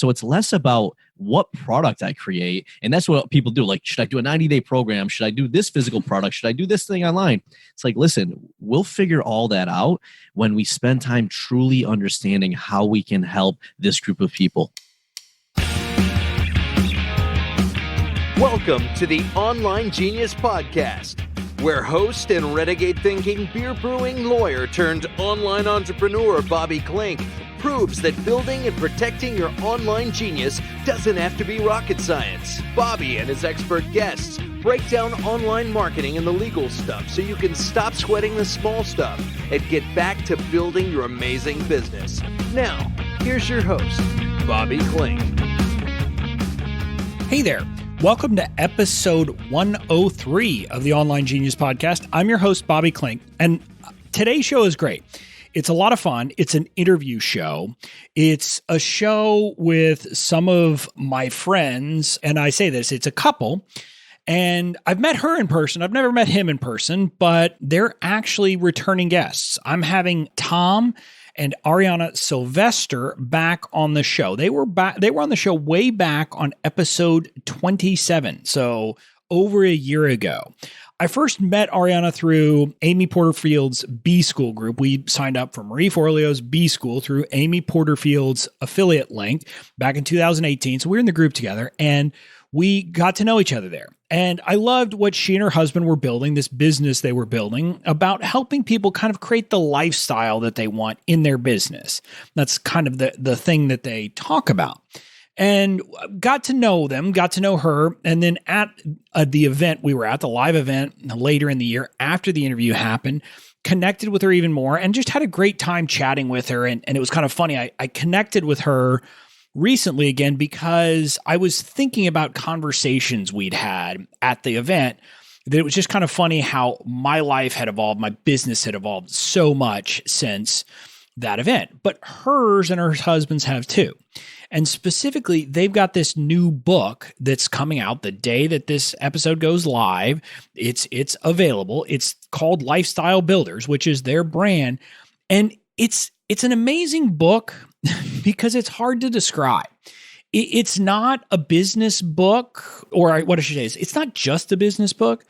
So it's less about what product I create. And that's what people do. Like, should I do a 90-day program? Should I do this physical product? Should I do this thing online? It's like, listen, we'll figure all that out when we spend time truly understanding how we can help this group of people. Welcome to the Online Genius Podcast, where host and renegade-thinking beer-brewing lawyer turned online entrepreneur Bobby Klinck proves that building and protecting your online genius doesn't have to be rocket science. Bobby and his expert guests break down online marketing and the legal stuff so you can stop sweating the small stuff and get back to building your amazing business. Now, here's your host, Bobby Klinck. Hey there. Welcome to episode 103 of the Online Genius Podcast. I'm your host, Bobby Klinck, and today's show is great. It's a lot of fun. It's an interview show. It's a show with some of my friends, and I say this, it's a couple, and I've met her in person. I've never met him in person, but they're actually returning guests. I'm having Tom and Ariana Sylvester back on the show. They were on the show way back on episode 27, so over a year ago. I first met Ariana through Amy Porterfield's B School group. We signed up for Marie Forleo's B School through Amy Porterfield's affiliate link back in 2018. So we were in the group together and we got to know each other there. And I loved what she and her husband were building, this business they were building about helping people kind of create the lifestyle that they want in their business. That's kind of the thing that they talk about. And got to know them, got to know her. And then at the event we were at, the live event later in the year after the interview happened, connected with her even more and just had a great time chatting with her. And it was kind of funny. I connected with her recently again because I was thinking about conversations we'd had at the event. That it was just kind of funny how my life had evolved, my business had evolved so much since that event. But hers and her husband's have too. And specifically, they've got this new book that's coming out the day that this episode goes live. It's available. It's called Lifestyle Builders, which is their brand. And it's an amazing book because it's hard to describe. It's not a business book, or what I should say is it's not just a business book.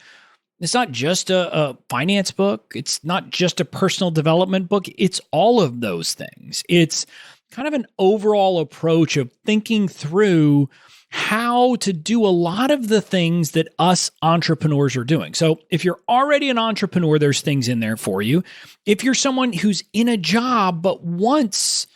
It's not just a finance book. It's not just a personal development book. It's all of those things. It's kind of an overall approach of thinking through how to do a lot of the things that us entrepreneurs are doing. So if you're already an entrepreneur, there's things in there for you. If you're someone who's in a job but wants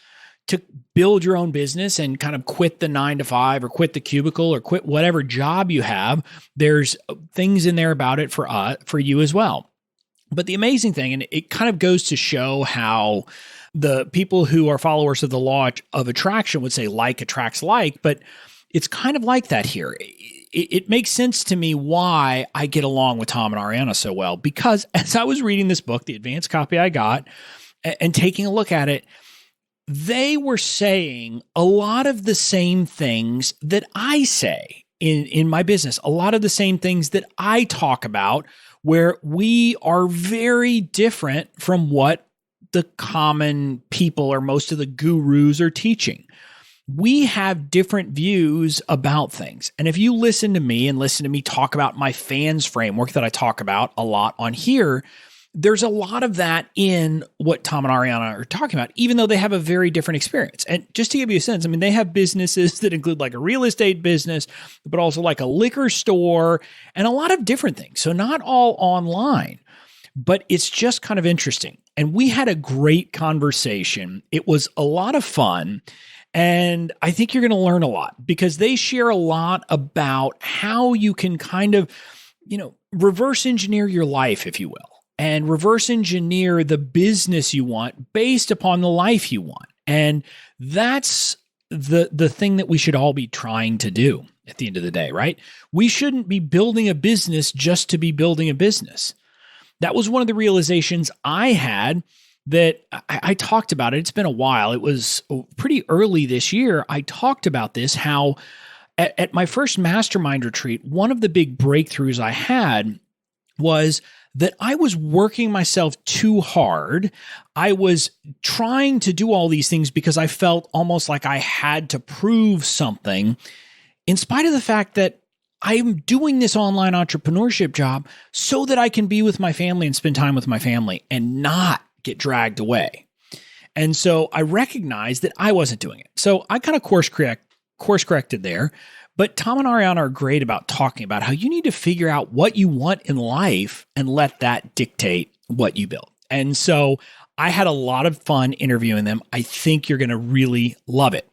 to build your own business and kind of quit the 9-to-5 or quit the cubicle or quit whatever job you have, there's things in there about it for you as well. But the amazing thing, and it kind of goes to show how the people who are followers of the law of attraction would say like attracts like, but it's kind of like that here. It makes sense to me why I get along with Tom and Ariana so well, because as I was reading this book, the advanced copy I got, and taking a look at it, they were saying a lot of the same things that I say in my business, a lot of the same things that I talk about, where we are very different from what the common people or most of the gurus are teaching. We have different views about things. And if you listen to me talk about my fans framework that I talk about a lot on here, there's a lot of that in what Tom and Ariana are talking about, even though they have a very different experience. And just to give you a sense, I mean, they have businesses that include like a real estate business, but also like a liquor store and a lot of different things. So not all online, but it's just kind of interesting. And we had a great conversation. It was a lot of fun. And I think you're going to learn a lot because they share a lot about how you can kind of, reverse engineer your life, if you will, and reverse engineer the business you want based upon the life you want. And that's the thing that we should all be trying to do at the end of the day, right? We shouldn't be building a business just to be building a business. That was one of the realizations I had that I talked about it. It's been a while. It was pretty early this year. I talked about this, how at my first mastermind retreat, one of the big breakthroughs I had was that I was working myself too hard. I was trying to do all these things because I felt almost like I had to prove something, in spite of the fact that I'm doing this online entrepreneurship job so that I can be with my family and spend time with my family and not get dragged away. And so I recognized that I wasn't doing it. So I kind of course corrected there. But Tom and Ariana are great about talking about how you need to figure out what you want in life and let that dictate what you build. And so I had a lot of fun interviewing them. I think you're going to really love it.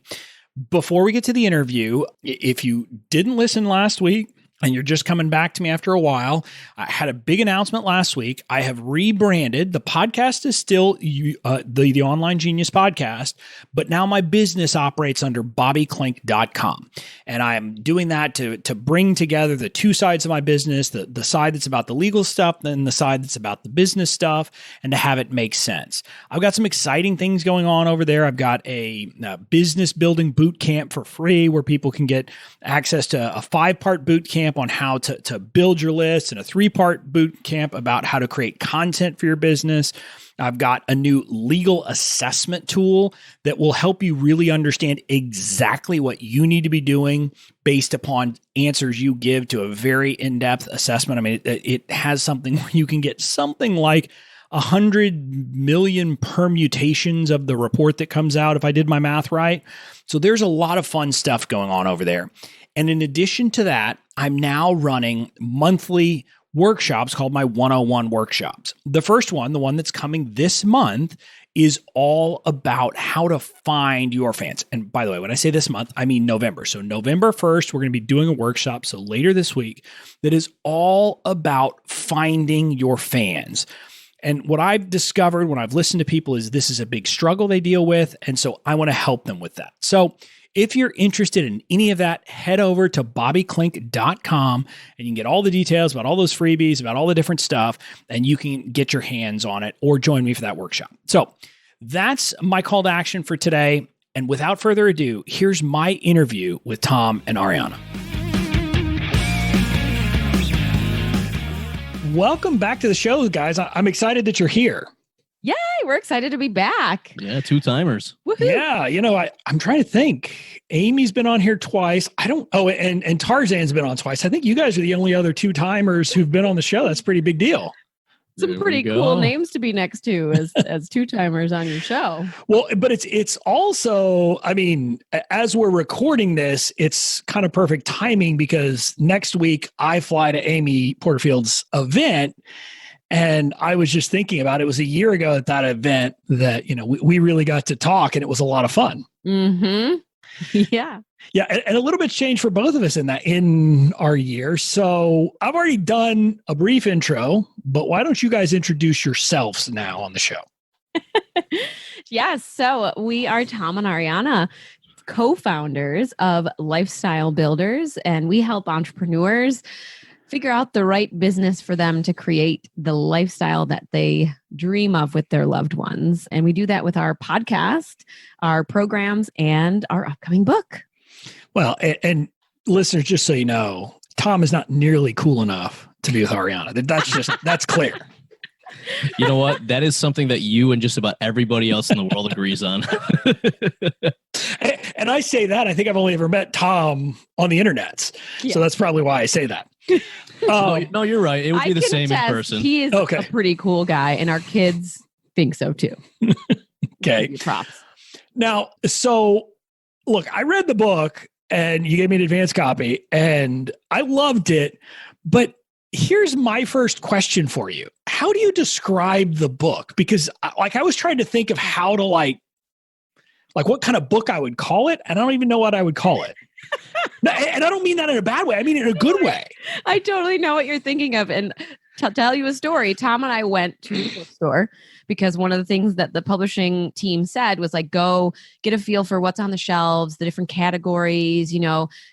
Before we get to the interview, if you didn't listen last week and you're just coming back to me after a while, I had a big announcement last week. I have rebranded. The podcast is still the Online Genius Podcast, but now my business operates under BobbyKlinck.com. And I'm doing that to bring together the two sides of my business, the side that's about the legal stuff, and the side that's about the business stuff, and to have it make sense. I've got some exciting things going on over there. I've got a business building boot camp for free where people can get access to a 5-part boot camp on how to build your list, and a 3-part boot camp about how to create content for your business. I've got a new legal assessment tool that will help you really understand exactly what you need to be doing based upon answers you give to a very in-depth assessment. I mean, it has something where you can get something like 100 million permutations of the report that comes out, if I did my math right. So there's a lot of fun stuff going on over there. And in addition to that, I'm now running monthly workshops called my 101 workshops. The first one, the one that's coming this month, is all about how to find your fans. And by the way, when I say this month, I mean November. So November 1st, we're going to be doing a workshop, so later this week, that is all about finding your fans. And what I've discovered when I've listened to people is this is a big struggle they deal with. And so I want to help them with that. So if you're interested in any of that, head over to BobbyKlinck.com and you can get all the details about all those freebies, about all the different stuff, and you can get your hands on it or join me for that workshop. So that's my call to action for today. And without further ado, here's my interview with Tom and Ariana. Welcome back to the show, guys. I'm excited that you're here. Yay, we're excited to be back. Yeah, 2-timers. Woohoo. Yeah, I'm trying to think. Amy's been on here twice. And Tarzan's been on twice. I think you guys are the only other 2-timers who've been on the show. That's a pretty big deal. Some pretty cool names to be next to as 2-timers on your show. Well, but it's also, I mean, as we're recording this, it's kind of perfect timing because next week I fly to Amy Porterfield's event. And I was just thinking about it. It was a year ago at that event that, we really got to talk, and it was a lot of fun. Mm-hmm. Yeah. Yeah. And a little bit's changed for both of us in our year. So I've already done a brief intro, but why don't you guys introduce yourselves now on the show? Yes. So we are Tom and Ariana, co-founders of Lifestyle Builders, and we help entrepreneurs figure out the right business for them to create the lifestyle that they dream of with their loved ones. And we do that with our podcast, our programs, and our upcoming book. Well, and listeners, just so you know, Tom is not nearly cool enough to be with Ariana. That's clear. You know what? That is something that you and just about everybody else in the world agrees on. And I say that, I think I've only ever met Tom on the internet. Yeah. So that's probably why I say that. No, you're right. It would be the same in person. He is a pretty cool guy, and our kids think so too. Okay. Props. Now, so look, I read the book and you gave me an advance copy and I loved it, but here's my first question for you. How do you describe the book? Because I was trying to think of how to like what kind of book I would call it. And I don't even know what I would call it. No, and I don't mean that in a bad way. I mean it in a good way. I totally know what you're thinking of. And to tell you a story, Tom and I went to the bookstore because one of the things that the publishing team said was like, go get a feel for what's on the shelves, the different categories,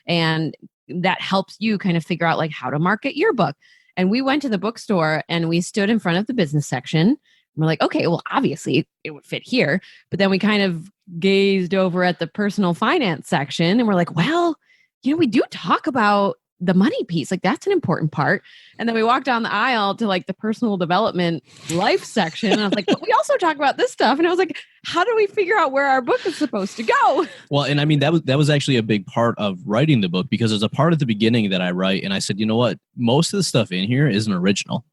and that helps you kind of figure out like how to market your book. And we went to the bookstore and we stood in front of the business section. And we're like, okay, well, obviously it would fit here. But then we kind of gazed over at the personal finance section and we're like, well, we do talk about the money piece, like that's an important part. And then we walked down the aisle to like the personal development life section. And I was like, but we also talk about this stuff. And I was like, how do we figure out where our book is supposed to go? Well, and I mean, that was actually a big part of writing the book, because there's a part at the beginning that I write and I said, you know what, most of the stuff in here isn't original.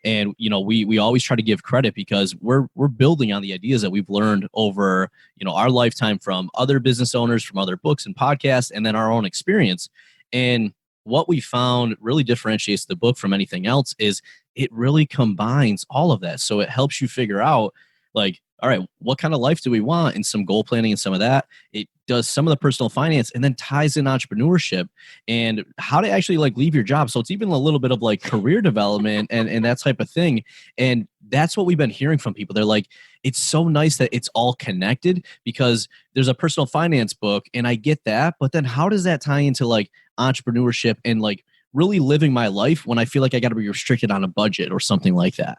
And, you know, we always try to give credit because we're building on the ideas that we've learned over, you know, our lifetime from other business owners, from other books and podcasts, and then our own experience. And what we found really differentiates the book from anything else is it really combines all of that. So it helps you figure out, like, all right, what kind of life do we want, and some goal planning and some of that. It does some of the personal finance and then ties in entrepreneurship and how to actually like leave your job. So it's even a little bit of like career development and that type of thing. And that's what we've been hearing from people. They're like, it's so nice that it's all connected, because there's a personal finance book and I get that, but then how does that tie into like entrepreneurship and like really living my life when I feel like I got to be restricted on a budget or something like that?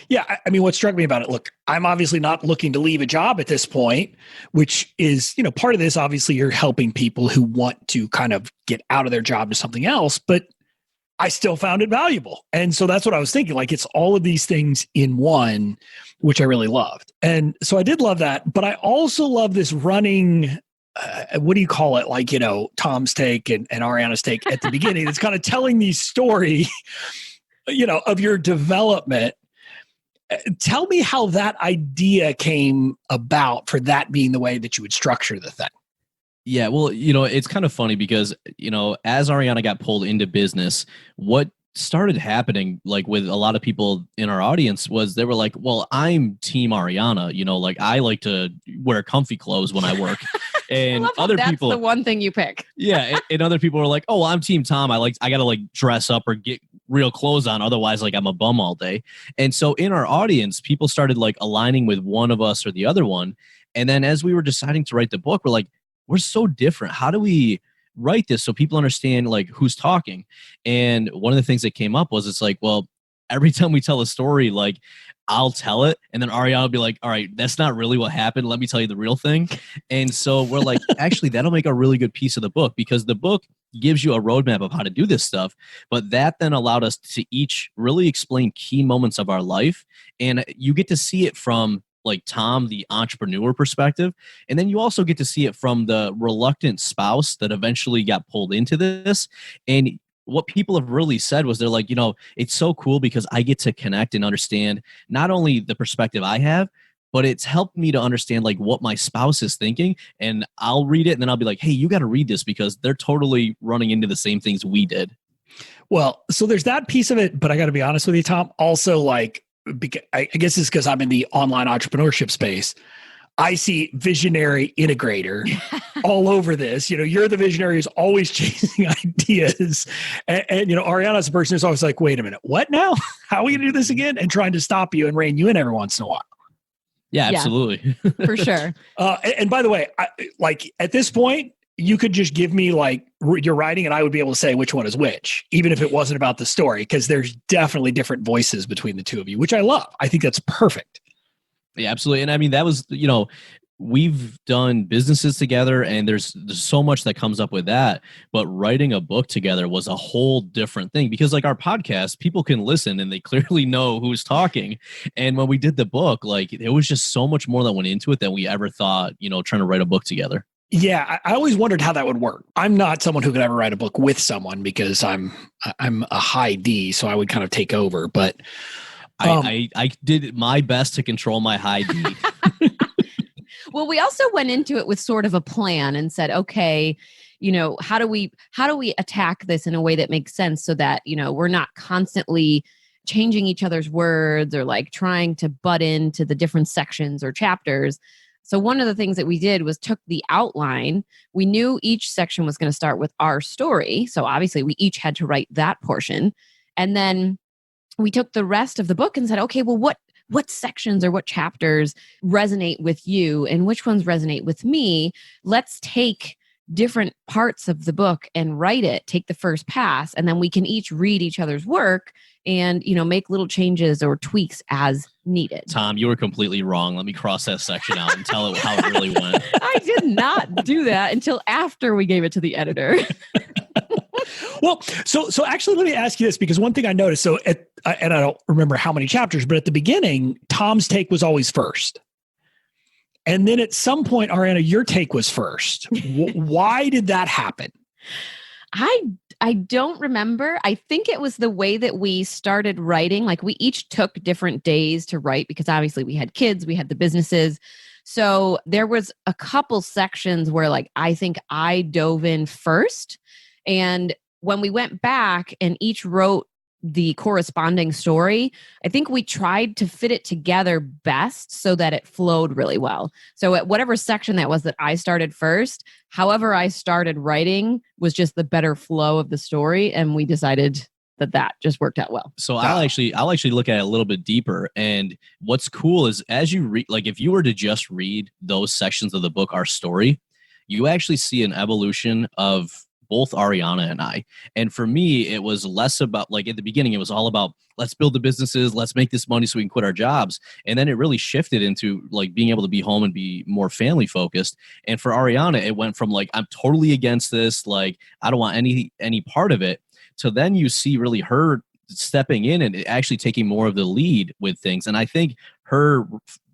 Yeah. I mean, what struck me about it, look, I'm obviously not looking to leave a job at this point, which is, you know, part of this, obviously you're helping people who want to kind of get out of their job to something else, but I still found it valuable. And so that's what I was thinking. Like, it's all of these things in one, which I really loved. And so I did love that, but I also love this running, what do you call it? Like, you know, Tom's take and Ariana's take at the beginning. It's kind of telling the story, you know, of your development. Tell me how that idea came about for that being the way that you would structure the thing. Yeah, well, you know, it's kind of funny because, you know, as Ariana got pulled into business, what started happening, like with a lot of people in our audience, was they were like, well, I'm team Ariana, you know, like I like to wear comfy clothes when I work. And other people, that's the one thing you pick. Yeah. And other people were like, oh, well, I'm team Tom. I got to like dress up or get real clothes on. Otherwise, like I'm a bum all day. And so in our audience, people started like aligning with one of us or the other one. And then as we were deciding to write the book, we're like, we're so different. How do we write this so people understand like who's talking? And one of the things that came up was, it's like, well, every time we tell a story, like I'll tell it and then Ariana will be like, all right, that's not really what happened. Let me tell you the real thing. And so we're like, actually, that'll make a really good piece of the book, because the book gives you a roadmap of how to do this stuff. But that then allowed us to each really explain key moments of our life. And you get to see it from like Tom, the entrepreneur perspective. And then you also get to see it from the reluctant spouse that eventually got pulled into this. And what people have really said was, they're like, you know, it's so cool because I get to connect and understand not only the perspective I have, but it's helped me to understand like what my spouse is thinking. And I'll read it and then I'll be like, hey, you got to read this because they're totally running into the same things we did. Well, so there's that piece of it, but I got to be honest with you, Tom, also like, I guess it's because I'm in the online entrepreneurship space. I see visionary integrator all over this. You know, you're the visionary who's always chasing ideas. And you know, Ariana's the person who's always like, wait a minute, what now? How are we going to do this again? And trying to stop you and rein you in every once in a while. Yeah, absolutely. Yeah, for sure. And by the way, like at this point, you could just give me like your writing and I would be able to say which one is which, even if it wasn't about the story, because there's definitely different voices between the two of you, which I love. I think that's perfect. Yeah, absolutely. And I mean, that was, you know, we've done businesses together and there's so much that comes up with that. But writing a book together was a whole different thing, because like our podcast, people can listen and they clearly know who's talking. And when we did the book, like it was just so much more that went into it than we ever thought, you know, trying to write a book together. Yeah, I always wondered how that would work. I'm not someone who could ever write a book with someone because I'm a high D, so I would kind of take over. But I did my best to control my high D. Well, we also went into it with sort of a plan and said, okay, you know, how do we attack this in a way that makes sense so that, you know, we're not constantly changing each other's words or like trying to butt into the different sections or chapters. So one of the things that we did was took the outline. We knew each section was going to start with our story. So obviously we each had to write that portion. And then we took the rest of the book and said, okay, well, what sections or what chapters resonate with you and which ones resonate with me? Let's take different parts of the book and write it, take the first pass, and then we can each read each other's work and, you know, make little changes or tweaks as needed. Tom, you were completely wrong. Let me cross that section out and tell it how it really went. I did not do that until after we gave it to the editor. Well, so actually, let me ask you this, because one thing I noticed, and I don't remember how many chapters, but at the beginning, Tom's take was always first. And then at some point, Ariana, your take was first. Why did that happen? I don't remember. I think it was the way that we started writing. Like, we each took different days to write because obviously we had kids, we had the businesses. So there was a couple sections where, like, I think I dove in first. And when we went back and each wrote the corresponding story, I think we tried to fit it together best so that it flowed really well. So at whatever section that was that I started first, however I started writing was just the better flow of the story. And we decided that just worked out well. So I'll actually look at it a little bit deeper. And what's cool is, as you read, like, if you were to just read those sections of the book, our story, you actually see an evolution of both Ariana and I. And for me, it was less about, like, at the beginning, it was all about, let's build the businesses, let's make this money so we can quit our jobs. And then it really shifted into, like, being able to be home and be more family focused. And for Ariana, it went from, like, I'm totally against this, like, I don't want any part of it, to then you see really her stepping in and actually taking more of the lead with things. And I think her,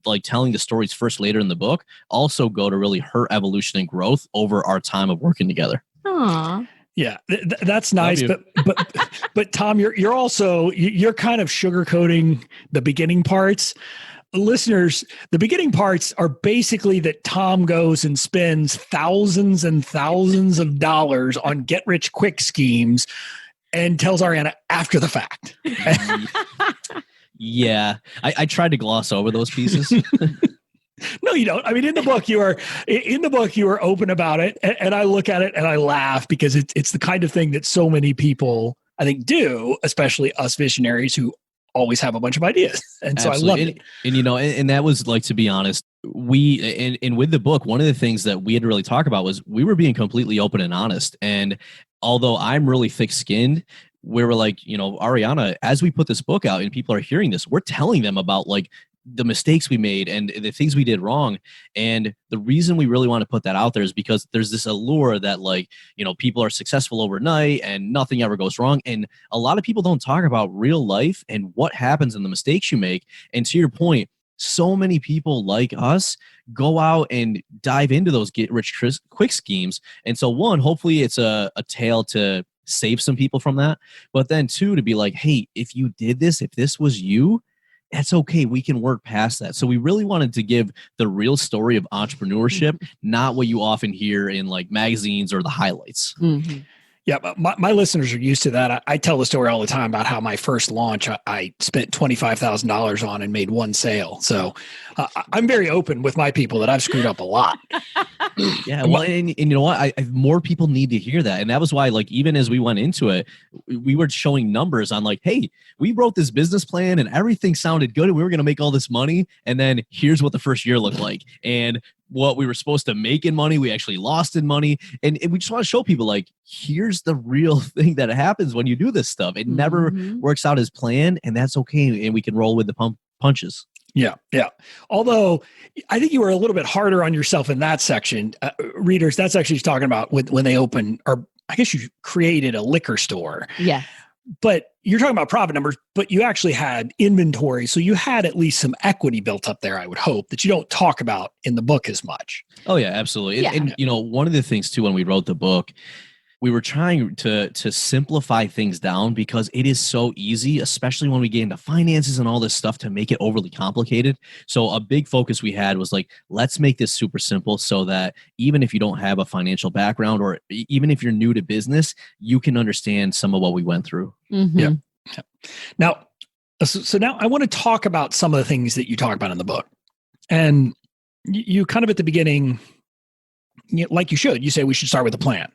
like, telling the stories first later in the book also go to really her evolution and growth over our time of working together. Aww. Yeah, that's nice. But Tom, you're also, you're kind of sugarcoating the beginning parts. Listeners, the beginning parts are basically that Tom goes and spends thousands and thousands of dollars on get-rich-quick schemes and tells Ariana after the fact. Yeah, I tried to gloss over those pieces. No, you don't. I mean, in the book, you are open about it, and I look at it and I laugh because it's the kind of thing that so many people, I think, do, especially us visionaries who always have a bunch of ideas. And so Absolutely. I love it. And you know, and that was, like, to be honest, and with the book, one of the things that we had to really talk about was we were being completely open and honest. And although I'm really thick-skinned, we were like, you know, Ariana, as we put this book out and people are hearing this, we're telling them about, like, the mistakes we made and the things we did wrong. And the reason we really want to put that out there is because there's this allure that, like, you know, people are successful overnight and nothing ever goes wrong. And a lot of people don't talk about real life and what happens and the mistakes you make. And to your point, so many people like us go out and dive into those get-rich-quick schemes. And so, one, hopefully it's a tale to save some people from that. But then, two, to be like, hey, if you did this, if this was you, that's okay. We can work past that. So we really wanted to give the real story of entrepreneurship, not what you often hear in, like, magazines or the highlights. Mm-hmm. Yeah, but my listeners are used to that. I tell the story all the time about how my first launch I spent $25,000 on and made one sale. So I'm very open with my people that I've screwed up a lot. Yeah, well, and you know what? I more people need to hear that. And that was why, like, even as we went into it, we were showing numbers on, like, hey, we wrote this business plan and everything sounded good and we were going to make all this money. And then here's what the first year looked like. And what we were supposed to make in money, we actually lost in money. And we just want to show people, like, here's the real thing that happens when you do this stuff. It never works out as planned, and that's okay. And we can roll with the punches. Yeah. Yeah. Although I think you were a little bit harder on yourself in that section. Readers, that's actually talking about when they open, or I guess you created a liquor store. Yeah. But you're talking about profit numbers, but you actually had inventory. So you had at least some equity built up there, I would hope, that you don't talk about in the book as much. Oh, yeah, absolutely. Yeah. And, you know, one of the things, too, when we wrote the book, we were trying to simplify things down because it is so easy, especially when we get into finances and all this stuff, to make it overly complicated. So a big focus we had was, like, let's make this super simple so that even if you don't have a financial background, or even if you're new to business, you can understand some of what we went through. Mm-hmm. Yeah. Now, so now I want to talk about some of the things that you talk about in the book. And you kind of at the beginning, like you say we should start with a plan.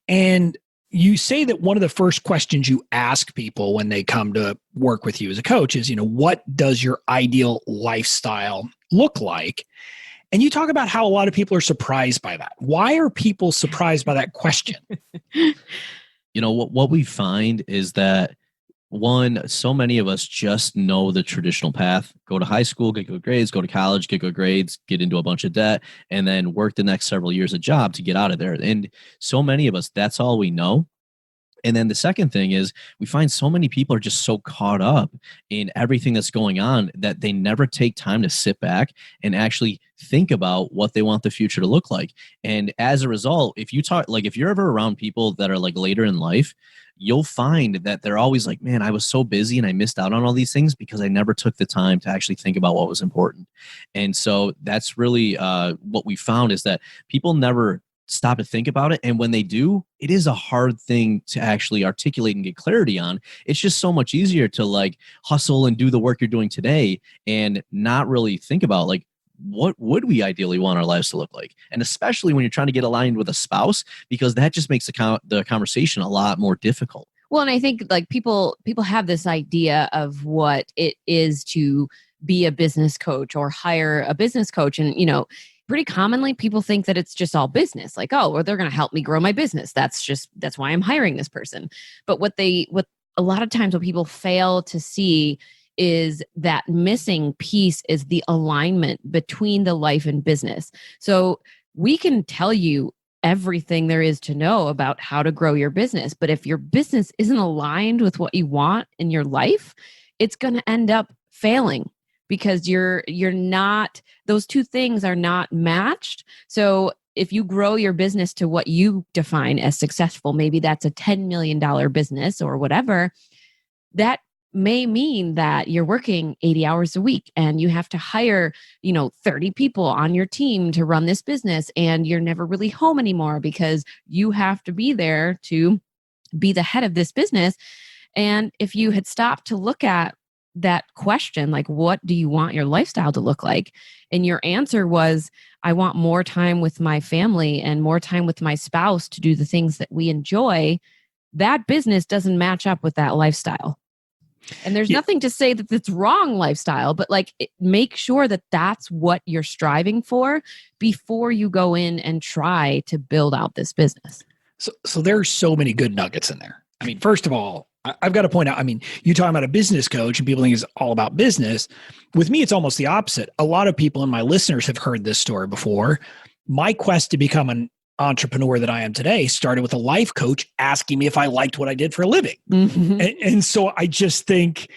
And you say that one of the first questions you ask people when they come to work with you as a coach is, you know, what does your ideal lifestyle look like? And you talk about how a lot of people are surprised by that. Why are people surprised by that question? You know, what we find is that, one, so many of us just know the traditional path: go to high school, get good grades, go to college, get good grades, get into a bunch of debt, and then work the next several years a job to get out of there. And so many of us, that's all we know. And then the second thing is we find so many people are just so caught up in everything that's going on that they never take time to sit back and actually think about what they want the future to look like. And as a result, if you're ever around people that are like later in life, you'll find that they're always like, man, I was so busy and I missed out on all these things because I never took the time to actually think about what was important. And so that's really what we found is that people never stop to think about it. And when they do, it is a hard thing to actually articulate and get clarity on. It's just so much easier to like hustle and do the work you're doing today and not really think about like, what would we ideally want our lives to look like? And especially when you're trying to get aligned with a spouse, because that just makes the conversation a lot more difficult. Well, and I think like people have this idea of what it is to be a business coach or hire a business coach. And, pretty commonly people think that it's just all business. Like, oh, well, they're going to help me grow my business. That's why I'm hiring this person. But what a lot of times what people fail to see is that missing piece is the alignment between the life and business. So we can tell you everything there is to know about how to grow your business. But if your business isn't aligned with what you want in your life, it's going to end up failing because you're not, those two things are not matched. So if you grow your business to what you define as successful, maybe that's a $10 million business or whatever, that may mean that you're working 80 hours a week and you have to hire, 30 people on your team to run this business, and you're never really home anymore because you have to be there to be the head of this business. And if you had stopped to look at that question, like, what do you want your lifestyle to look like? And your answer was, I want more time with my family and more time with my spouse to do the things that we enjoy. That business doesn't match up with that lifestyle. And there's nothing to say that it's wrong lifestyle, but make sure that that's what you're striving for before you go in and try to build out this business. So there are so many good nuggets in there. I mean, first of all, I've got to point out, you're talking about a business coach and people think it's all about business. With me, it's almost the opposite. A lot of people and my listeners have heard this story before. My quest to become an entrepreneur that I am today started with a life coach asking me if I liked what I did for a living. Mm-hmm. And so I just think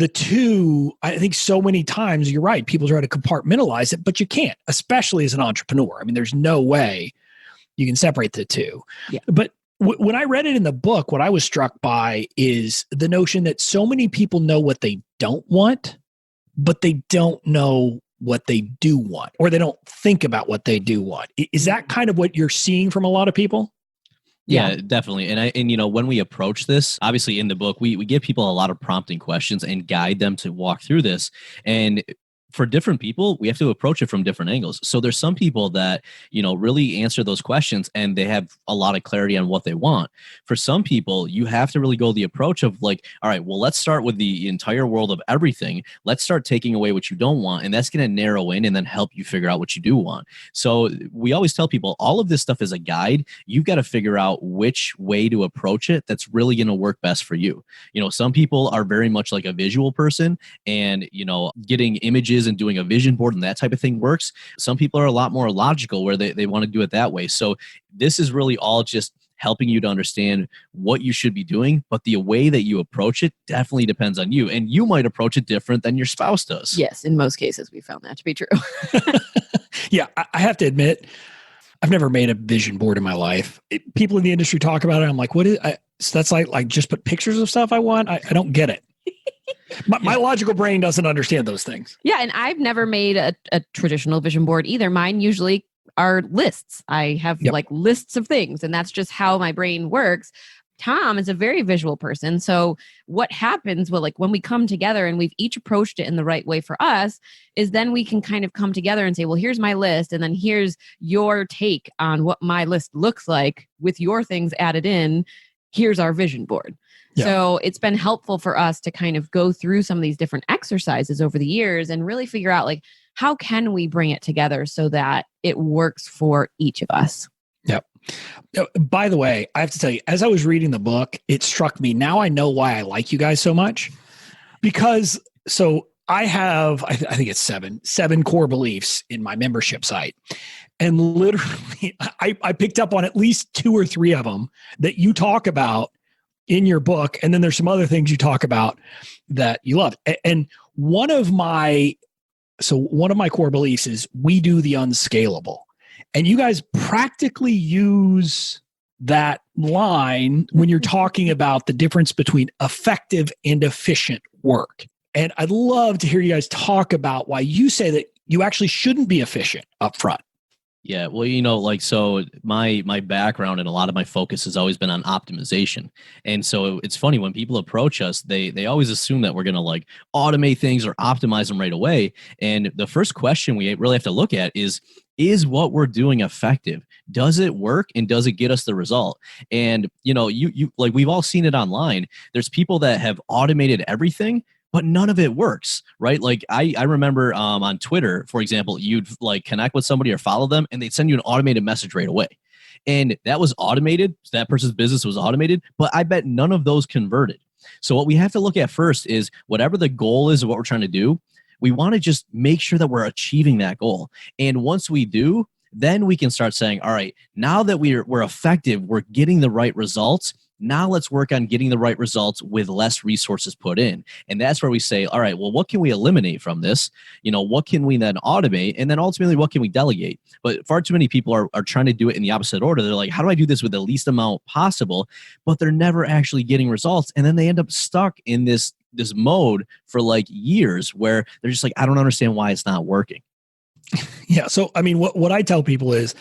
I think so many times, you're right, people try to compartmentalize it, but you can't, especially as an entrepreneur. There's no way you can separate the two. Yeah. But when I read it in the book, what I was struck by is the notion that so many people know what they don't want, but they don't know what they do want, or they don't think about what they do want. Is that kind of what you're seeing from a lot of people? Yeah, definitely. And when we approach this, obviously in the book, we give people a lot of prompting questions and guide them to walk through this. And for different people, we have to approach it from different angles. So there's some people that, really answer those questions and they have a lot of clarity on what they want. For some people, you have to really go the approach of like, all right, well, let's start with the entire world of everything. Let's start taking away what you don't want. And that's going to narrow in and then help you figure out what you do want. So we always tell people all of this stuff is a guide. You've got to figure out which way to approach it that's really going to work best for you. Some people are very much like a visual person and, getting images and doing a vision board and that type of thing works. Some people are a lot more logical where they want to do it that way. So this is really all just helping you to understand what you should be doing, but the way that you approach it definitely depends on you. And you might approach it different than your spouse does. Yes, in most cases, we found that to be true. Yeah, I have to admit, I've never made a vision board in my life. People in the industry talk about it. I'm like, what is so that's like just put pictures of stuff I want? I don't get it. My logical brain doesn't understand those things. Yeah, and I've never made a traditional vision board either. Mine usually are lists. I have lists of things, and that's just how my brain works. Tom is a very visual person. So what happens, when we come together and we've each approached it in the right way for us, is then we can kind of come together and say, well, here's my list. And then here's your take on what my list looks like with your things added in. Here's our vision board. Yeah. So it's been helpful for us to kind of go through some of these different exercises over the years and really figure out how can we bring it together so that it works for each of us. Yep. By the way, I have to tell you, as I was reading the book, it struck me. Now I know why I like you guys so much, because I have, I think it's seven core beliefs in my membership site. And literally I picked up on at least 2 or 3 of them that you talk about in your book. And then there's some other things you talk about that you love. And one of my core beliefs is we do the unscalable. And you guys practically use that line when you're talking about the difference between effective and efficient work. And I'd love to hear you guys talk about why you say that you actually shouldn't be efficient up front. Yeah, well, so my background and a lot of my focus has always been on optimization. And so it's funny when people approach us, they always assume that we're going to like automate things or optimize them right away. And the first question we really have to look at is what we're doing effective? Does it work and does it get us the result? And you like we've all seen it online. There's people that have automated everything, but none of it works, right? Like I remember on Twitter, for example, you'd like connect with somebody or follow them and they'd send you an automated message right away. And that was automated. That person's business was automated, but I bet none of those converted. So what we have to look at first is whatever the goal is of what we're trying to do, we want to just make sure that we're achieving that goal. And once we do, then we can start saying, all right, now that we're effective, we're getting the right results. Now let's work on getting the right results with less resources put in. And that's where we say, all right, well, what can we eliminate from this? What can we then automate? And then ultimately, what can we delegate? But far too many people are trying to do it in the opposite order. They're like, how do I do this with the least amount possible? But they're never actually getting results. And then they end up stuck in this mode for like years where they're just like, I don't understand why it's not working. Yeah. So, I mean, what I tell people is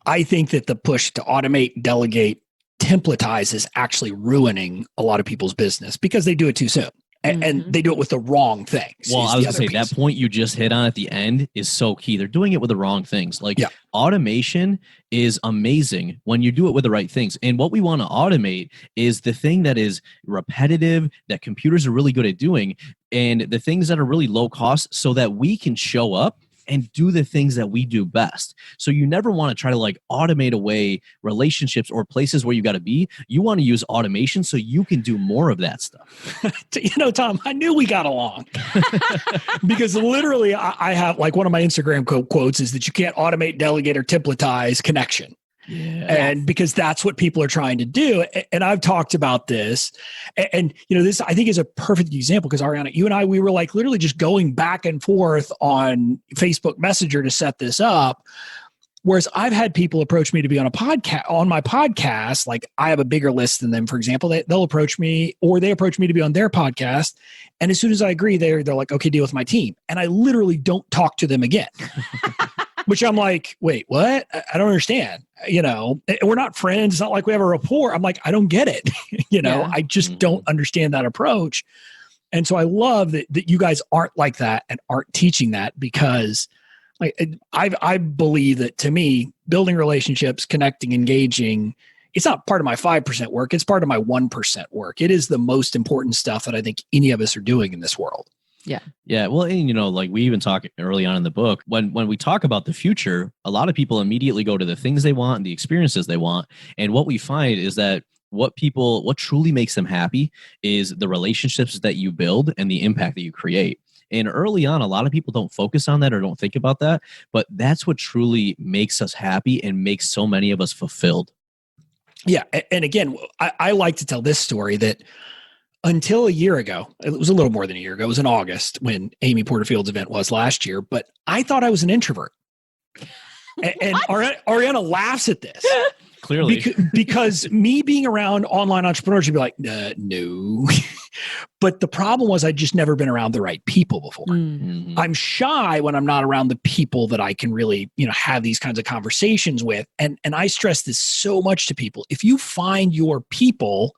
I think that the push to automate, delegate, templatize is actually ruining a lot of people's business because they do it too soon and they do it with the wrong things. Well, I was going to say that point you just hit on at the end is so key. They're doing it with the wrong things. Like automation is amazing when you do it with the right things. And what we want to automate is the thing that is repetitive, that computers are really good at doing, and the things that are really low cost so that we can show up and do the things that we do best. So you never want to try to like automate away relationships or places where you got to be. You want to use automation so you can do more of that stuff. Tom, I knew we got along because literally I have like one of my Instagram quotes is that you can't automate, delegate, or templatize connection. Yeah. And because that's what people are trying to do. And I've talked about this and this I think is a perfect example because Ariana, you and I, we were like literally just going back and forth on Facebook Messenger to set this up. Whereas I've had people approach me to be on my podcast, like I have a bigger list than them, for example, they'll approach me or they approach me to be on their podcast. And as soon as I agree, they're like, okay, deal with my team. And I literally don't talk to them again. Which I'm like, wait, what? I don't understand. We're not friends. It's not like we have a rapport. I'm like, I don't get it. I just don't understand that approach. And so I love that you guys aren't like that and aren't teaching that because I believe that to me, building relationships, connecting, engaging, it's not part of my 5% work. It's part of my 1% work. It is the most important stuff that I think any of us are doing in this world. Yeah. Yeah. Well, and like we even talk early on in the book, when we talk about the future, a lot of people immediately go to the things they want and the experiences they want. And what we find is that what truly makes them happy is the relationships that you build and the impact that you create. And early on, a lot of people don't focus on that or don't think about that, but that's what truly makes us happy and makes so many of us fulfilled. Yeah. And again, I like to tell this story that until a year ago, it was a little more than a year ago, it was in August when Amy Porterfield's event was last year, but I thought I was an introvert. And Ariana laughs at this. Clearly. Because me being around online entrepreneurship, be like, no. But the problem was I'd just never been around the right people before. Mm-hmm. I'm shy when I'm not around the people that I can really, have these kinds of conversations with. And I stress this so much to people. If you find your people,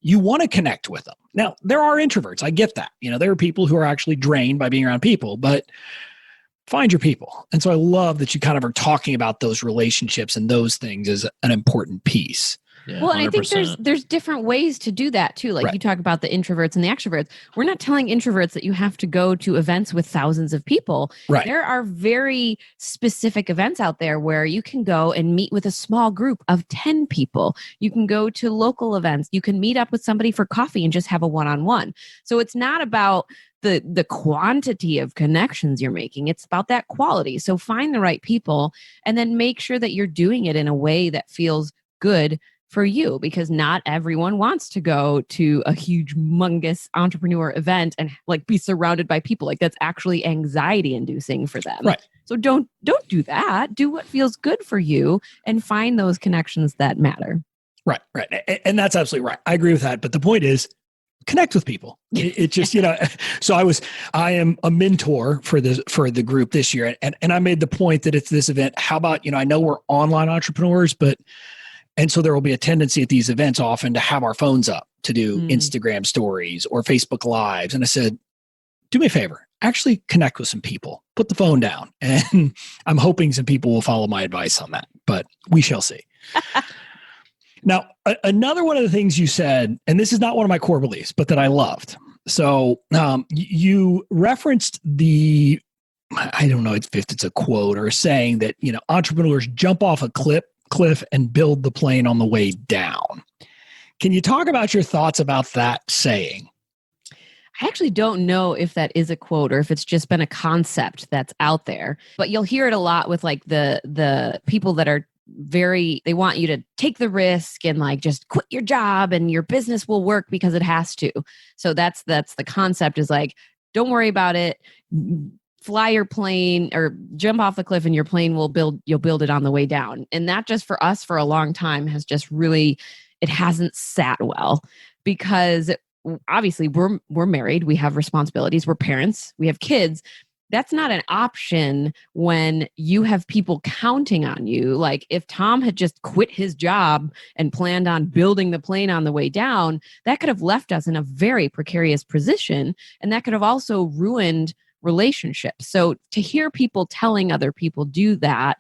you want to connect with them. Now, there are introverts. I get that. There are people who are actually drained by being around people, but find your people. And so I love that you kind of are talking about those relationships and those things as an important piece. Yeah, well, and 100%. I think there's different ways to do that too. Like you talk about the introverts and the extroverts. We're not telling introverts that you have to go to events with thousands of people. Right. There are very specific events out there where you can go and meet with a small group of 10 people. You can go to local events. You can meet up with somebody for coffee and just have a one-on-one. So it's not about the quantity of connections you're making. It's about that quality. So find the right people and then make sure that you're doing it in a way that feels good for you, because not everyone wants to go to a huge, humongous entrepreneur event and like be surrounded by people. Like that's actually anxiety inducing for them. Right. So don't do that. Do what feels good for you and find those connections that matter. Right. And that's absolutely right. I agree with that. But the point is, connect with people. It just, so I am a mentor for the group this year. And I made the point that it's this event. How about, I know we're online entrepreneurs, and so there will be a tendency at these events often to have our phones up to do Instagram stories or Facebook Lives. And I said, do me a favor, actually connect with some people, put the phone down. And I'm hoping some people will follow my advice on that, but we shall see. Now, another one of the things you said, and this is not one of my core beliefs, but that I loved. So you referenced I don't know if it's a quote or a saying that, entrepreneurs jump off a cliff and build the plane on the way down. Can you talk about your thoughts about that saying? I actually don't know if that is a quote or if it's just been a concept that's out there, but you'll hear it a lot with like the people that are they want you to take the risk and like just quit your job and your business will work because it has to. So that's the concept, is like, don't worry about it. Fly your plane or jump off the cliff and your plane you'll build it on the way down. And that just for us for a long time has just really, it hasn't sat well, because obviously we're married, we have responsibilities, we're parents, we have kids. That's not an option when you have people counting on you. Like if Tom had just quit his job and planned on building the plane on the way down, that could have left us in a very precarious position. And that could have also ruined relationships. So to hear people telling other people do that,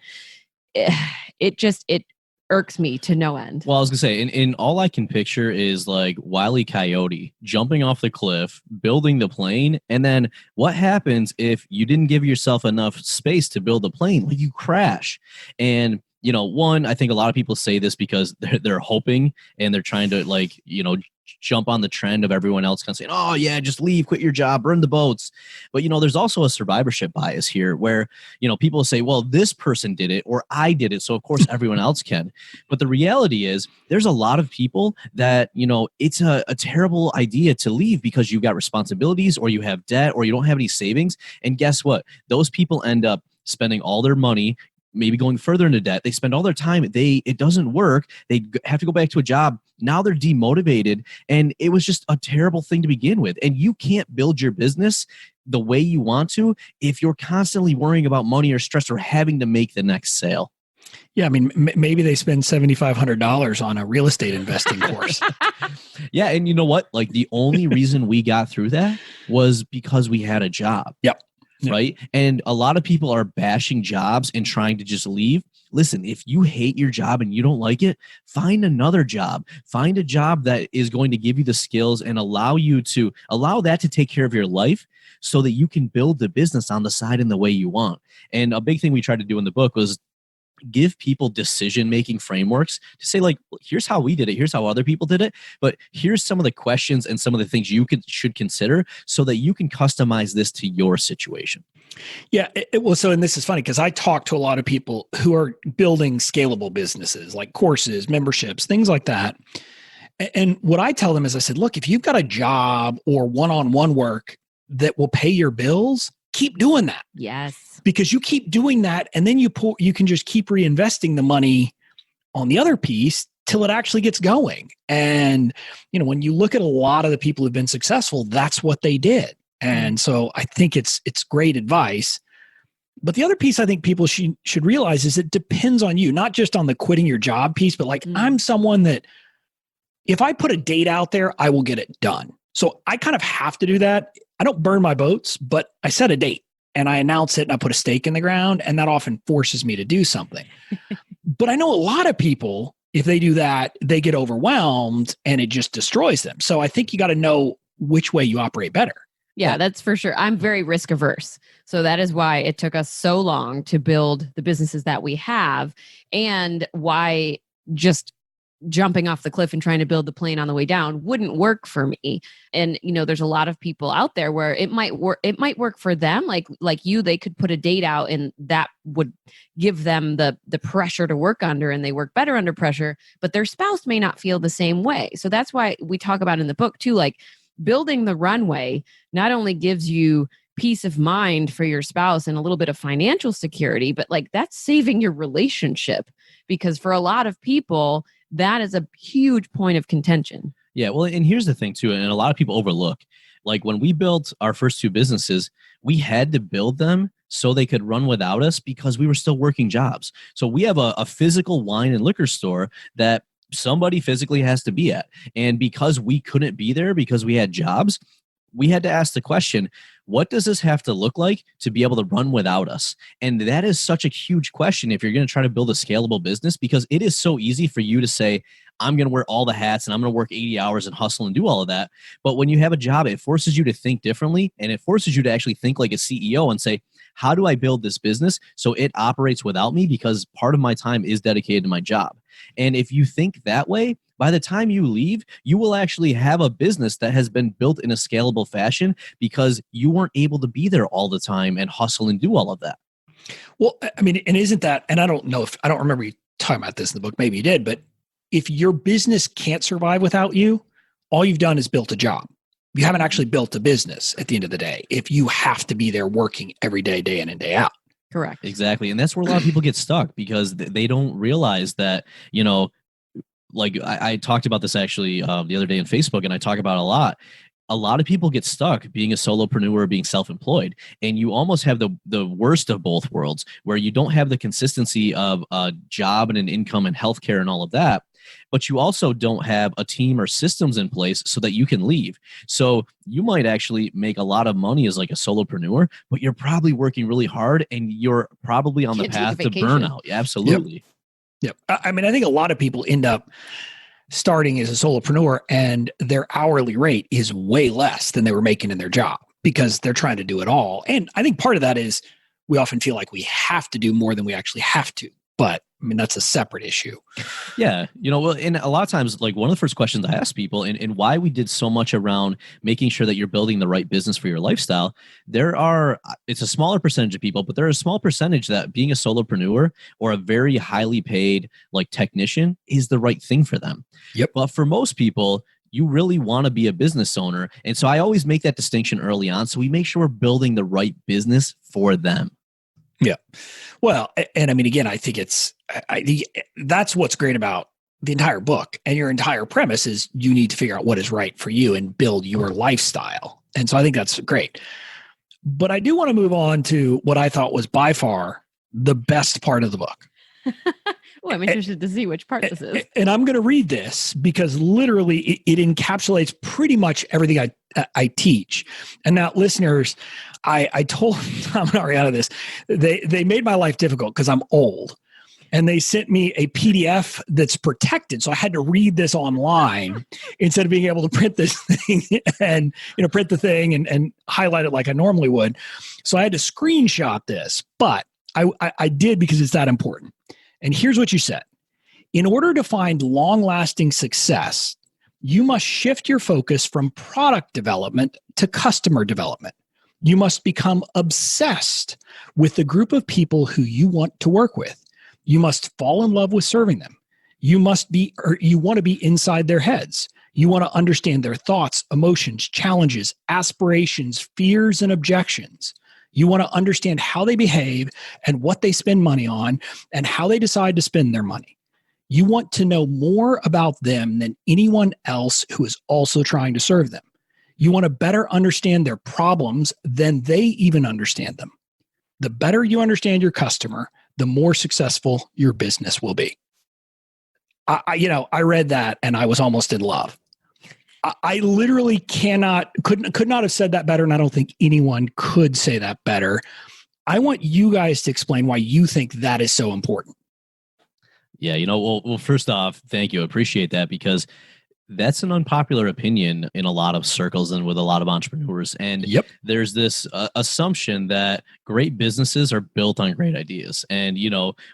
it irks me to no end. Well, I was gonna say, in all I can picture is like Wile E. Coyote jumping off the cliff, building the plane, and then what happens if you didn't give yourself enough space to build the plane? Well, you crash. And one, I think a lot of people say this because they're hoping and they're trying to jump on the trend of everyone else kind of saying, oh yeah, just leave, quit your job, burn the boats. But there's also a survivorship bias here where, people say, well, this person did it or I did it, so of course everyone else can. But the reality is there's a lot of people that, it's a terrible idea to leave because you've got responsibilities or you have debt or you don't have any savings. And guess what? Those people end up spending all their money, maybe going further into debt. They spend all their time. It doesn't work. They have to go back to a job. Now they're demotivated. And it was just a terrible thing to begin with. And you can't build your business the way you want to if you're constantly worrying about money or stress or having to make the next sale. Yeah, I mean, maybe they spend $7,500 on a real estate investing course. Yeah, and you know what? Like the only reason we got through that was because we had a job. Yep. Right. And a lot of people are bashing jobs and trying to just leave. Listen, if you hate your job and you don't like it, find another job. Find a job that is going to give you the skills and allow that to take care of your life so that you can build the business on the side in the way you want. And a big thing we tried to do in the book was give people decision-making frameworks to say, like, here's how we did it, here's how other people did it, but here's some of the questions and some of the things you should consider so that you can customize this to your situation. Yeah, and this is funny because I talk to a lot of people who are building scalable businesses like courses, memberships, things like that. And what I tell them is I said, look, if you've got a job or one-on-one work that will pay your bills, keep doing that. Yes. Because you keep doing that and then you can just keep reinvesting the money on the other piece till it actually gets going. And, when you look at a lot of the people who've been successful, that's what they did. And so I think it's great advice. But the other piece I think people should realize is it depends on you, not just on the quitting your job piece, but like I'm someone that if I put a date out there, I will get it done. So I kind of have to do that. I don't burn my boats, but I set a date and I announce it and I put a stake in the ground, and that often forces me to do something. But I know a lot of people, if they do that, they get overwhelmed and it just destroys them. So I think you got to know which way you operate better. Yeah, that's for sure. I'm very risk averse. So that is why it took us so long to build the businesses that we have, and why just jumping off the cliff and trying to build the plane on the way down wouldn't work for me. And there's a lot of people out there where it might work for them, like you. They could put a date out and that would give them the pressure to work under, and they work better under pressure, but their spouse may not feel the same way. So that's why we talk about in the book too, like building the runway not only gives you peace of mind for your spouse and a little bit of financial security, but like that's saving your relationship, because for a lot of people, that is a huge point of contention. Yeah. Well, and here's the thing too, and a lot of people overlook, like when we built our first 2 businesses, we had to build them so they could run without us because we were still working jobs. So we have a physical wine and liquor store that somebody physically has to be at. And because we couldn't be there because we had jobs, we had to ask the question, what does this have to look like to be able to run without us? And that is such a huge question if you're going to try to build a scalable business, because it is so easy for you to say, I'm going to wear all the hats and I'm going to work 80 hours and hustle and do all of that. But when you have a job, it forces you to think differently, and it forces you to actually think like a CEO and say, how do I build this business so it operates without me? Because part of my time is dedicated to my job. And if you think that way, by the time you leave, you will actually have a business that has been built in a scalable fashion because you weren't able to be there all the time and hustle and do all of that. Well, I mean, and isn't that, and I don't remember you talking about this in the book, maybe you did, but if your business can't survive without you, all you've done is built a job. You haven't actually built a business at the end of the day, if you have to be there working every day, day in and day out. Correct. Exactly. And that's where a lot of people get stuck because they don't realize that, like I talked about this actually the other day on Facebook, and I talk about it a lot. A lot of people get stuck being a solopreneur, being self-employed, and you almost have the worst of both worlds, where you don't have the consistency of a job and an income and healthcare and all of that, but you also don't have a team or systems in place so that you can leave. So you might actually make a lot of money as like a solopreneur, but you're probably working really hard and you're probably on the path to burnout. Yeah, absolutely. Yep. I mean, I think a lot of people end up starting as a solopreneur and their hourly rate is way less than they were making in their job because they're trying to do it all. And I think part of that is we often feel like we have to do more than we actually have to. But I mean, that's a separate issue. Yeah. Well, and a lot of times, like one of the first questions I ask people and why we did so much around making sure that you're building the right business for your lifestyle, it's a smaller percentage of people, but there are a small percentage that being a solopreneur or a very highly paid like technician is the right thing for them. Yep. But for most people, you really want to be a business owner. And so I always make that distinction early on. So we make sure we're building the right business for them. Yeah. Well, and I mean, again, I think that's what's great about the entire book, and your entire premise is you need to figure out what is right for you and build your lifestyle. And so I think that's great. But I do want to move on to what I thought was by far the best part of the book. Well, I'm interested to see which part this is. And I'm going to read this because literally it encapsulates pretty much everything I teach. And now, listeners, I told Tom and Ariana this. They made my life difficult because I'm old. And they sent me a PDF that's protected. So I had to read this online instead of being able to print this thing and print the thing and highlight it like I normally would. So I had to screenshot this. But I did because it's that important. And here's what you said. In order to find long-lasting success, you must shift your focus from product development to customer development. You must become obsessed with the group of people who you want to work with. You must fall in love with serving them. You want to be inside their heads. You want to understand their thoughts, emotions, challenges, aspirations, fears, and objections. You want to understand how they behave and what they spend money on and how they decide to spend their money. You want to know more about them than anyone else who is also trying to serve them. You want to better understand their problems than they even understand them. The better you understand your customer, the more successful your business will be. I read that and I was almost in love. I literally could not have said that better, and I don't think anyone could say that better. I want you guys to explain why you think that is so important. Yeah, well, first off, thank you. I appreciate that because That's an unpopular opinion in a lot of circles and with a lot of entrepreneurs. And there's this assumption that great businesses are built on great ideas. And,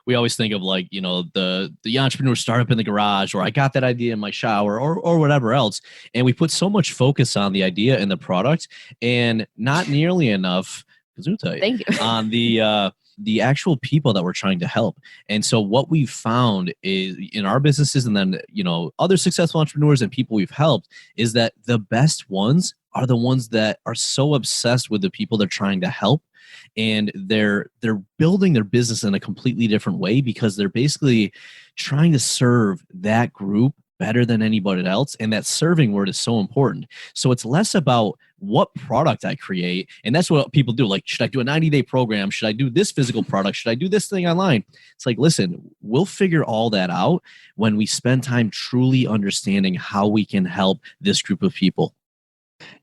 we always think of like, the entrepreneur startup in the garage, or I got that idea in my shower, or whatever else. And we put so much focus on the idea and the product and not nearly enough Thank you. on the actual people that we're trying to help. And so what we've found is in our businesses, and then, other successful entrepreneurs and people we've helped, is that the best ones are the ones that are so obsessed with the people they're trying to help. And they're building their business in a completely different way because they're basically trying to serve that group better than anybody else. And that serving word is so important. So it's less about what product I create. And that's what people do. Like, should I do a 90-day program? Should I do this physical product? Should I do this thing online? It's like, listen, we'll figure all that out when we spend time truly understanding how we can help this group of people.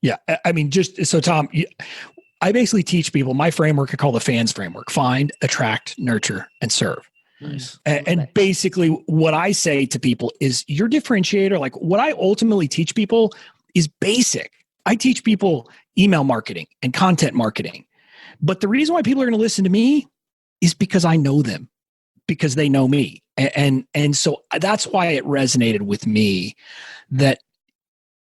Yeah. I mean, just so Tom, I basically teach people my framework I call the FANS framework: find, attract, nurture, and serve. Nice. And basically what I say to people is your differentiator. Like, what I ultimately teach people is basic. I teach people email marketing and content marketing. But the reason why people are going to listen to me is because I know them, because they know me. And so that's why it resonated with me that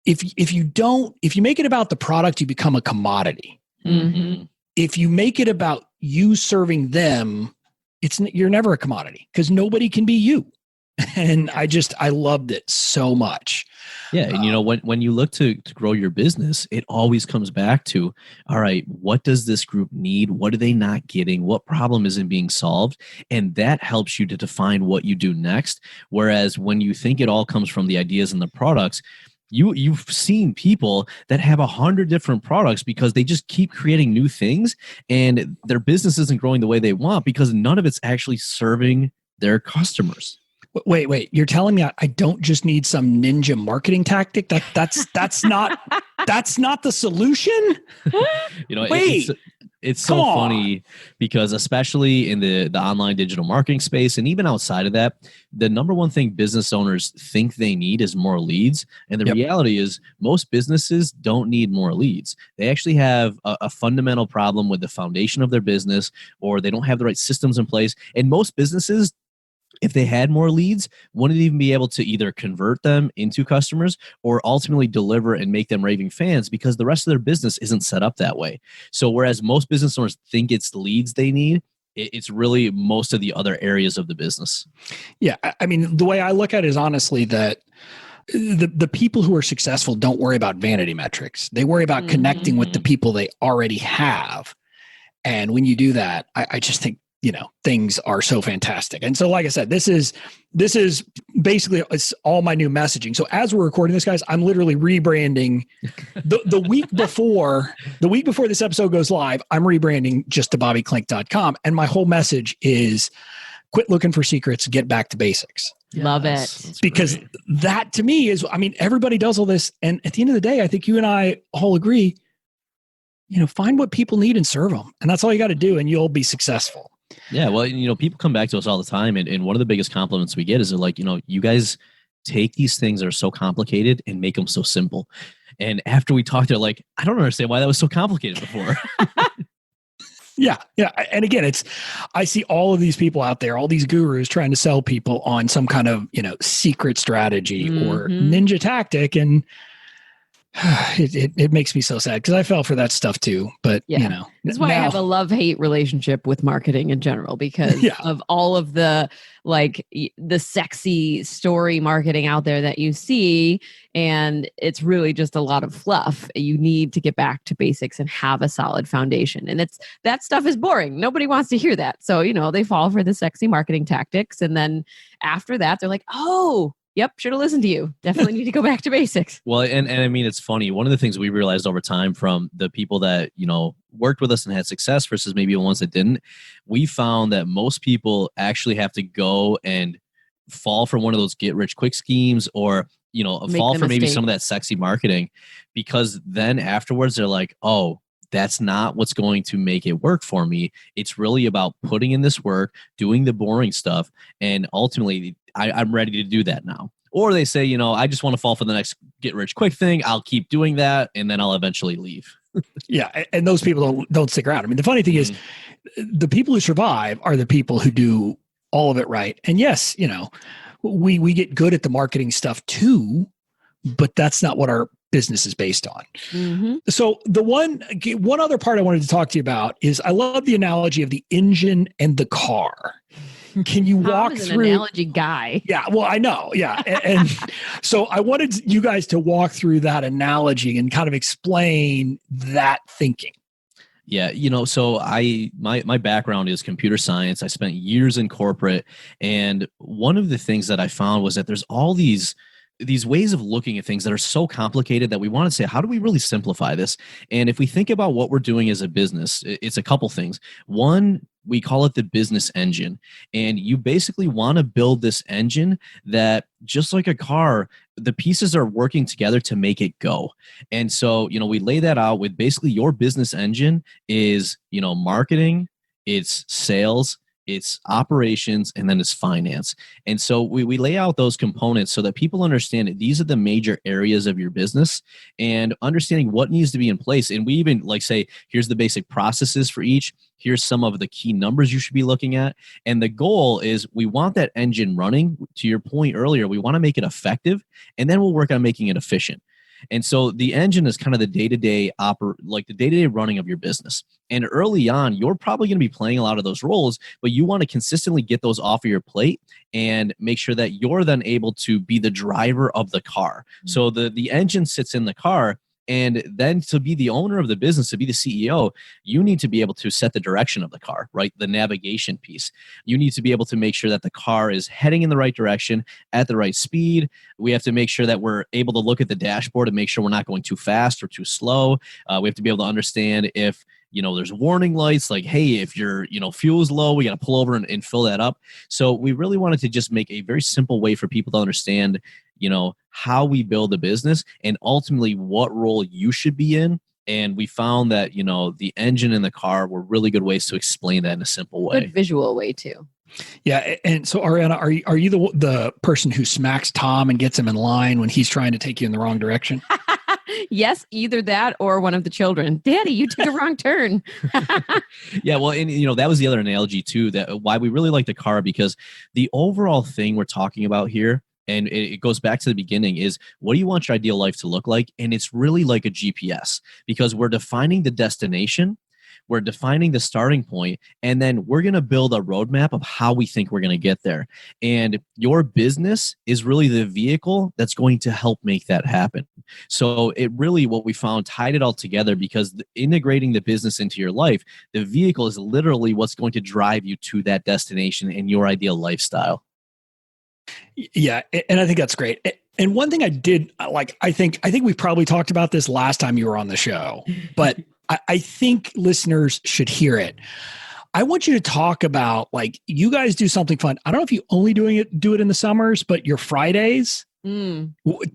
if you make it about the product, you become a commodity. Mm-hmm. If you make it about you serving them, you're never a commodity because nobody can be you. And I loved it so much. Yeah. And when you look to grow your business, it always comes back to, all right, what does this group need? What are they not getting? What problem isn't being solved? And that helps you to define what you do next. Whereas when you think it all comes from the ideas and the products, you've seen people that have 100 different products because they just keep creating new things and their business isn't growing the way they want because none of it's actually serving their customers. Wait, you're telling me I don't just need some ninja marketing tactic? That's not the solution? Wait. It's so funny because especially in the online digital marketing space and even outside of that, the number one thing business owners think they need is more leads. And the reality is most businesses don't need more leads. They actually have a fundamental problem with the foundation of their business, or they don't have the right systems in place. And most businesses, if they had more leads, wouldn't even be able to either convert them into customers or ultimately deliver and make them raving fans because the rest of their business isn't set up that way. So whereas most business owners think it's the leads they need, it's really most of the other areas of the business. Yeah. I mean, the way I look at it is honestly that the people who are successful don't worry about vanity metrics. They worry about connecting with the people they already have. And when you do that, I just think, things are so fantastic. And so, like I said, this is basically it's all my new messaging. So as we're recording this, guys, I'm literally rebranding the week before this episode goes live. I'm rebranding just to BobbyKlinck.com. And my whole message is quit looking for secrets, get back to basics. Love it. Because that to me is, everybody does all this. And at the end of the day, I think you and I all agree, find what people need and serve them. And that's all you got to do. And you'll be successful. Yeah, well, people come back to us all the time, and one of the biggest compliments we get is they're like, you guys take these things that are so complicated and make them so simple. And after we talk, they're like, I don't understand why that was so complicated before. Yeah. And again, I see all of these people out there, all these gurus trying to sell people on some kind of, secret strategy or ninja tactic. And it makes me so sad because I fell for that stuff too. But that's why I have a love-hate relationship with marketing in general because of all of the the sexy story marketing out there that you see, and it's really just a lot of fluff. You need to get back to basics and have a solid foundation. And that stuff is boring. Nobody wants to hear that. So, they fall for the sexy marketing tactics, and then after that, they're like, oh, yep, should have listened to you. Definitely need to go back to basics. Well, and I mean, it's funny. One of the things we realized over time from the people that, worked with us and had success versus maybe the ones that didn't, we found that most people actually have to go and fall for one of those get rich quick schemes or, fall for maybe some of that sexy marketing, because then afterwards they're like, oh, that's not what's going to make it work for me. It's really about putting in this work, doing the boring stuff. And ultimately, I'm ready to do that now. Or they say, I just want to fall for the next get rich quick thing. I'll keep doing that, and then I'll eventually leave. Yeah, and those people don't stick around. I mean, the funny thing is, the people who survive are the people who do all of it right. And yes, we get good at the marketing stuff too, but that's not what our business is based on. Mm-hmm. So the one other part I wanted to talk to you about is I love the analogy of the engine and the car. Can you walk through? An analogy guy. Yeah, well, I know. Yeah. And so I wanted you guys to walk through that analogy and kind of explain that thinking. Yeah, so my background is computer science. I spent years in corporate, and one of the things that I found was that there's all these ways of looking at things that are so complicated that we want to say, how do we really simplify this? And if we think about what we're doing as a business, it's a couple things. One, we call it the business engine. And you basically want to build this engine that, just like a car, the pieces are working together to make it go. And so, we lay that out with basically your business engine is, marketing, it's sales, it's operations, and then it's finance. And so we lay out those components so that people understand that these are the major areas of your business, and understanding what needs to be in place. And we even say, here's the basic processes for each. Here's some of the key numbers you should be looking at. And the goal is we want that engine running. To your point earlier, we want to make it effective, and then we'll work on making it efficient. And so the engine is kind of the day-to-day the day-to-day running of your business. And early on, you're probably going to be playing a lot of those roles, but you want to consistently get those off of your plate and make sure that you're then able to be the driver of the car. So the engine sits in the car. And then to be the owner of the business, to be the CEO, you need to be able to set the direction of the car, right? The navigation piece. You need to be able to make sure that the car is heading in the right direction at the right speed. We have to make sure that we're able to look at the dashboard and make sure we're not going too fast or too slow. We have to be able to understand if there's warning lights like, hey, if your fuel is low, we got to pull over and fill that up. So we really wanted to just make a very simple way for people to understand how we build a business and ultimately what role you should be in. And we found that, the engine and the car were really good ways to explain that in a simple way. Good visual way too. Yeah. And so Ariana, are you the person who smacks Tom and gets him in line when he's trying to take you in the wrong direction? Yes, either that or one of the children. Daddy, you took a wrong turn. Yeah, well, and that was the other analogy too, that why we really like the car, because the overall thing we're talking about here, and it goes back to the beginning, is what do you want your ideal life to look like? And it's really like a GPS, because we're defining the destination, we're defining the starting point, and then we're going to build a roadmap of how we think we're going to get there. And your business is really the vehicle that's going to help make that happen. So it really, what we found, tied it all together, because integrating the business into your life, the vehicle is literally what's going to drive you to that destination and your ideal lifestyle. Yeah, and I think that's great. And one thing I did like, I think we probably talked about this last time you were on the show, but I think listeners should hear it. I want you to talk about, you guys do something fun. I don't know if you only do it in the summers, but your Fridays.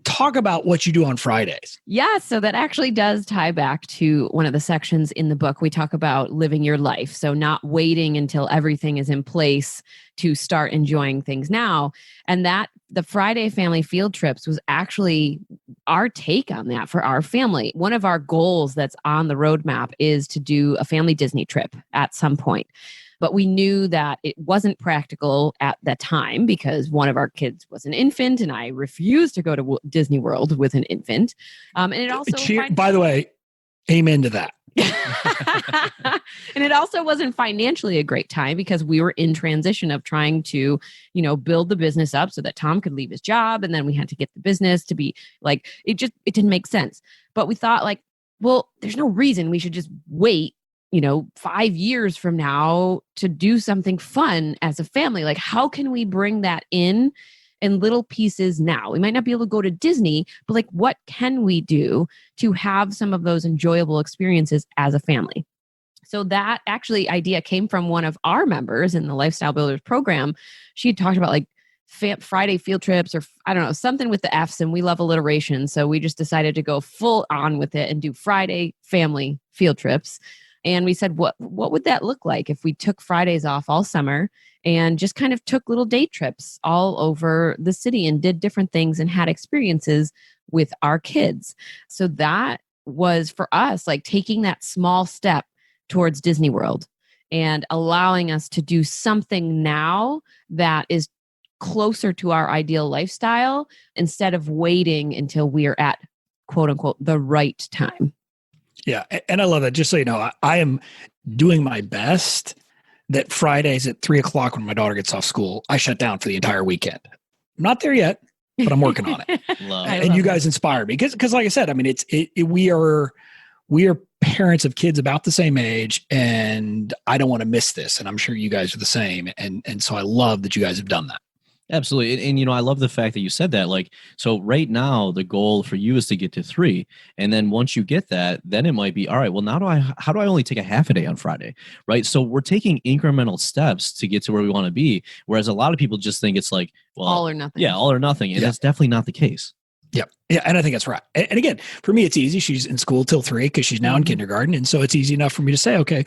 Talk about what you do on Fridays. Yeah, so that actually does tie back to one of the sections in the book. We talk about living your life. So not waiting until everything is in place to start enjoying things now. And that the Friday family field trips was actually our take on that for our family. One of our goals that's on the roadmap is to do a family Disney trip at some point. But we knew that it wasn't practical at that time because one of our kids was an infant, and I refused to go to Disney World with an infant. And it also, by the way, amen to that. And it also wasn't financially a great time because we were in transition of trying to, build the business up so that Tom could leave his job, and then we had to get the business to be it didn't make sense. But we thought well, there's no reason we should just wait 5 years from now to do something fun as a family. How can we bring that in little pieces now? We might not be able to go to Disney, but what can we do to have some of those enjoyable experiences as a family? So that actually idea came from one of our members in the Lifestyle Builders program. She had talked about Friday field trips, or I don't know, something with the F's, and we love alliteration. So we just decided to go full on with it and do Friday family field trips. And we said, what would that look like if we took Fridays off all summer and just kind of took little day trips all over the city and did different things and had experiences with our kids? So that was for us, like taking that small step towards Disney World and allowing us to do something now that is closer to our ideal lifestyle instead of waiting until we are at, quote unquote, the right time. Yeah. And I love that. Just so you know, I am doing my best that Fridays at 3:00 when my daughter gets off school, I shut down for the entire weekend. I'm not there yet, but I'm working on it. And you guys inspire me because like I said, I mean, we are parents of kids about the same age, and I don't want to miss this. And I'm sure you guys are the same. And so I love that you guys have done that. Absolutely. And, I love the fact that you said that. Like, so right now, the goal for you is to get to 3. And then once you get that, then it might be, all right, well, how do I only take a half a day on Friday? Right. So we're taking incremental steps to get to where we want to be. Whereas a lot of people just think it's like, well, all or nothing. Yeah, all or nothing. And that's definitely not the case. Yep. Yeah. And I think that's right. And again, for me, it's easy. She's in school till 3 because she's now in kindergarten. And so it's easy enough for me to say, okay,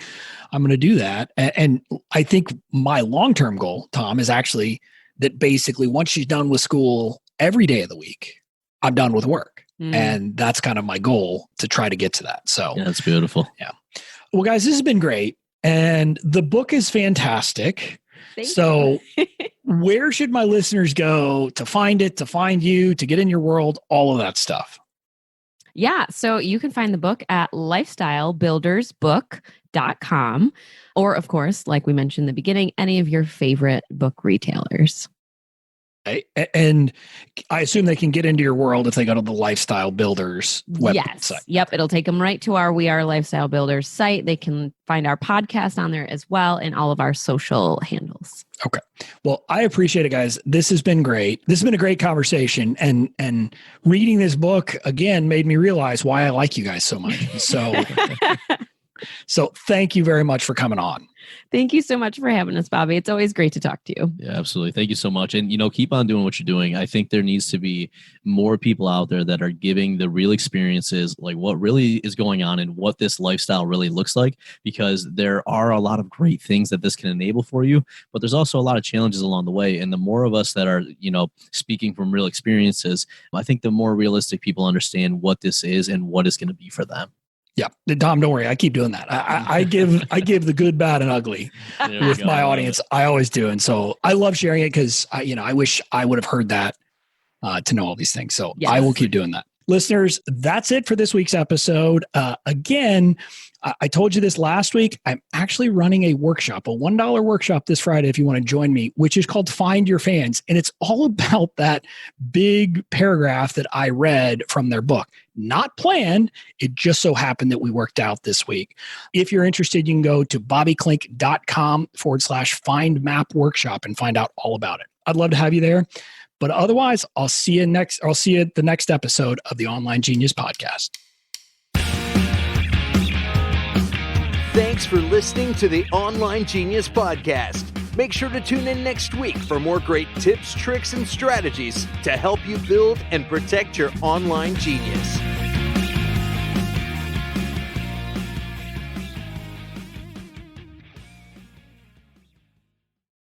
I'm going to do that. And I think my long-term goal, Tom, is actually that basically once she's done with school every day of the week, I'm done with work. And that's kind of my goal, to try to get to that. So yeah, that's beautiful. Yeah. Well, guys, this has been great. And the book is fantastic. So where should my listeners go to find it, to find you, to get in your world, all of that stuff? Yeah. So you can find the book at lifestylebuildersbook.com. Or, of course, like we mentioned in the beginning, any of your favorite book retailers. Okay. And I assume they can get into your world if they go to the Lifestyle Builders website. Yes. Yep. It'll take them right to our We Are Lifestyle Builders site. They can find our podcast on there as well, and all of our social handles. Okay. Well, I appreciate it, guys. This has been great. This has been a great conversation. And reading this book, again, made me realize why I like you guys so much. So thank you very much for coming on. Thank you so much for having us, Bobby. It's always great to talk to you. Yeah, absolutely. Thank you so much. And, keep on doing what you're doing. I think there needs to be more people out there that are giving the real experiences, like what really is going on and what this lifestyle really looks like, because there are a lot of great things that this can enable for you, but there's also a lot of challenges along the way. And the more of us that are, speaking from real experiences, I think the more realistic people understand what this is and what it's going to be for them. Yeah. Tom, don't worry. I keep doing that. I give the good, bad, and ugly with my audience. I always do. And so I love sharing it because I wish I would have heard that to know all these things. So yes. I will keep doing that. Listeners, that's it for this week's episode. Again, I told you this last week. I'm actually running a workshop, a $1 workshop this Friday if you want to join me, which is called Find Your Fans. And it's all about that big paragraph that I read from their book. Not planned. It just so happened that we worked out this week. If you're interested, you can go to bobbyklinck.com/find map workshop and find out all about it. I'd love to have you there. But otherwise, I'll see you at the next episode of the Online Genius Podcast. Thanks for listening to the Online Genius Podcast. Make sure to tune in next week for more great tips, tricks, and strategies to help you build and protect your online genius.